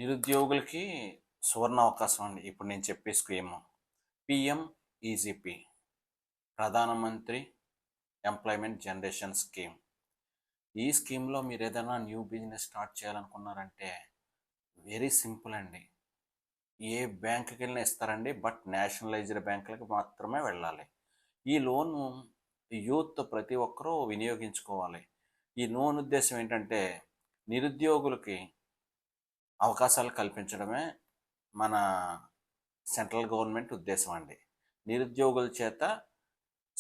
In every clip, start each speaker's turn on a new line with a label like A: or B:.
A: నిరుద్యోగులకి సువర్ణ అవకాశం అండి. ఇప్పుడు నేను చెప్పే scheme PM EGP, Pradhanmantri employment generation scheme. ఈ స్కీమ్లో మీరు ఏదైనా న్యూ బిజినెస్ స్టార్ట్ చేయాలనుకున్నారంటే వెరీ సింపుల్ అండి. ఏ బ్యాంకుకి వెళ్ళినా ఇస్తారండి, బట్ నేషనలైజ్డ్ బ్యాంకులకు మాత్రమే వెళ్ళాలి. ఈ లోను యూత్ ప్రతి ఒక్కరూ వినియోగించుకోవాలి. ఈ లోన్ ఉద్దేశం ఏంటంటే నిరుద్యోగులకి అవకాశాలు కల్పించడమే మన సెంట్రల్ గవర్నమెంట్ ఉద్దేశం అండి. నిరుద్యోగుల చేత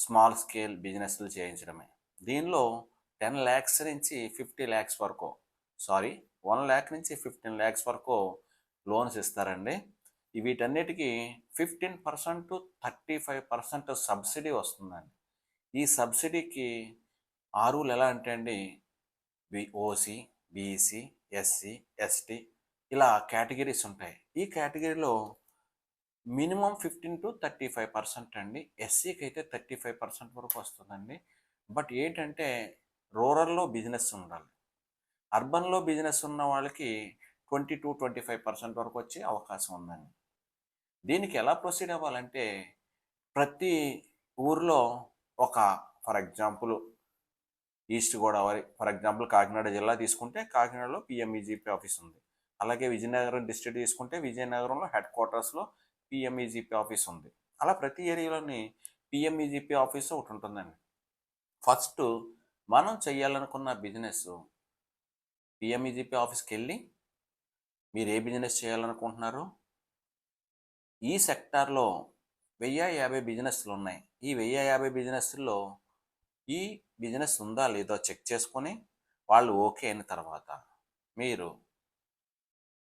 A: స్మాల్ స్కేల్ బిజినెస్లు చేయించడమే. దీనిలో 10 lakhs నుంచి 50 lakhs వరకు, 1 lakh నుంచి 15 lakhs వరకు లోన్స్ ఇస్తారండి. వీటన్నిటికీ 15% 35% సబ్సిడీ వస్తుందండి. ఈ సబ్సిడీకి ఆరులు ఎలా అంటే అండి, ఓసీ, బీసీ, ఎస్సీ, ఎస్టీ ఇలా కేటగిరీస్ ఉంటాయి. ఈ కేటగిరీలో మినిమం 15% to 35% అండి. ఎస్సీకి అయితే 35% వరకు వస్తుందండి. బట్ ఏంటంటే రూరల్లో బిజినెస్ ఉండాలి. అర్బన్లో బిజినెస్ ఉన్న వాళ్ళకి 20 to 25% వరకు వచ్చే అవకాశం ఉందండి. దీనికి ఎలా ప్రొసీడ్ అవ్వాలంటే ప్రతి ఊర్లో ఒక, for example east Godavari, for example Kakinada జిల్లా తీసుకుంటే కాకినాడలో పిఎంఈజీపీ ఆఫీస్ ఉంది. అలాగే విజయనగరం డిస్ట్రిక్ట్ తీసుకుంటే విజయనగరంలో హెడ్ క్వార్టర్స్లో పిఎంఈజీపీ ఆఫీస్ ఉంది. అలా ప్రతి ఏరియాలోని పిఎంఈజీపీ ఆఫీస్ ఒకటి ఉంటుందండి. ఫస్ట్ మనం చేయాలనుకున్న బిజినెస్ పిఎంఈజీపీ ఆఫీస్కి వెళ్ళి మీరు ఏ బిజినెస్ చేయాలనుకుంటున్నారో, ఈ సెక్టార్లో 1050 బిజినెస్లు ఉన్నాయి. ఈ 1050 బిజినెస్లో ఈ బిజినెస్ ఉందా లేదో చెక్ చేసుకొని వాళ్ళు ఓకే అయిన తర్వాత మీరు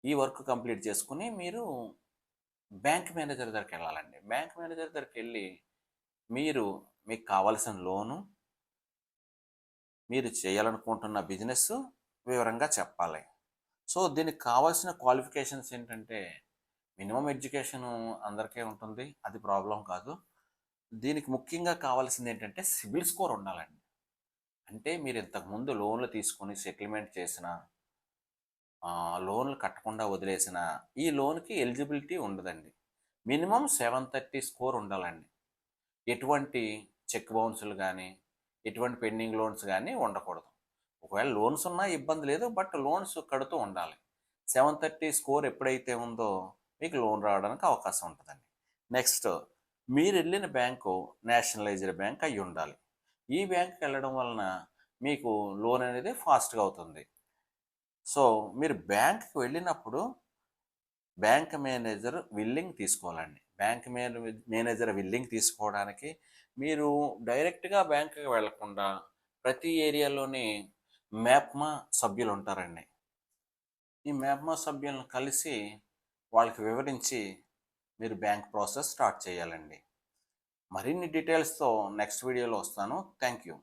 A: ఈ వర్క్ కంప్లీట్ చేసుకుని మీరు బ్యాంక్ మేనేజర్ దగ్గరికి వెళ్ళాలండి. బ్యాంక్ మేనేజర్ దగ్గరికి వెళ్ళి మీకు కావాల్సిన లోను, మీరు చేయాలనుకుంటున్న బిజినెస్ వివరంగా చెప్పాలి. సో దీనికి కావాల్సిన క్వాలిఫికేషన్స్ ఏంటంటే మినిమం ఎడ్యుకేషన్ అందరికీ ఉంటుంది, అది ప్రాబ్లం కాదు. దీనికి ముఖ్యంగా కావాల్సింది ఏంటంటే సిబిల్ స్కోర్ ఉండాలండి. అంటే మీరు ఇంతకుముందు లోన్లు తీసుకొని సెటిల్మెంట్ చేసిన, లోన్లు కట్టకుండా వదిలేసిన ఈ లోన్కి ఎలిజిబిలిటీ ఉండదండి. మినిమం 730 స్కోర్ ఉండాలండి. ఎటువంటి చెక్ బౌన్సులు కానీ, ఎటువంటి పెండింగ్ లోన్స్ కానీ ఉండకూడదు. ఒకవేళ లోన్స్ ఉన్నా ఇబ్బంది లేదు, బట్ లోన్స్ కడుతూ ఉండాలి. 730 స్కోర్ ఎప్పుడైతే ఉందో మీకు లోన్ రావడానికి అవకాశం ఉంటుందండి. నెక్స్ట్, మీరు వెళ్ళిన బ్యాంకు నేషనలైజ్డ్ బ్యాంక్ అయి ఉండాలి. ఈ బ్యాంక్కి వెళ్ళడం వలన మీకు లోన్ అనేది ఫాస్ట్గా అవుతుంది. సో మీరు బ్యాంక్కి వెళ్ళినప్పుడు బ్యాంక్ మేనేజర్ విల్లింగ్ తీసుకోవాలండి. బ్యాంక్ మేనేజర్ విల్లింగ్ తీసుకోవడానికి మీరు డైరెక్ట్గా బ్యాంకుకి వెళ్లకుండా ప్రతి ఏరియాలోని మ్యాప్మా సభ్యులు ఉంటారండి. ఈ మ్యాప్మా సభ్యులను కలిసి వాళ్ళకి వివరించి మీరు బ్యాంక్ ప్రాసెస్ స్టార్ట్ చేయాలండి. మరిన్ని డీటెయిల్స్తో నెక్స్ట్ వీడియోలో వస్తాను. Thank you.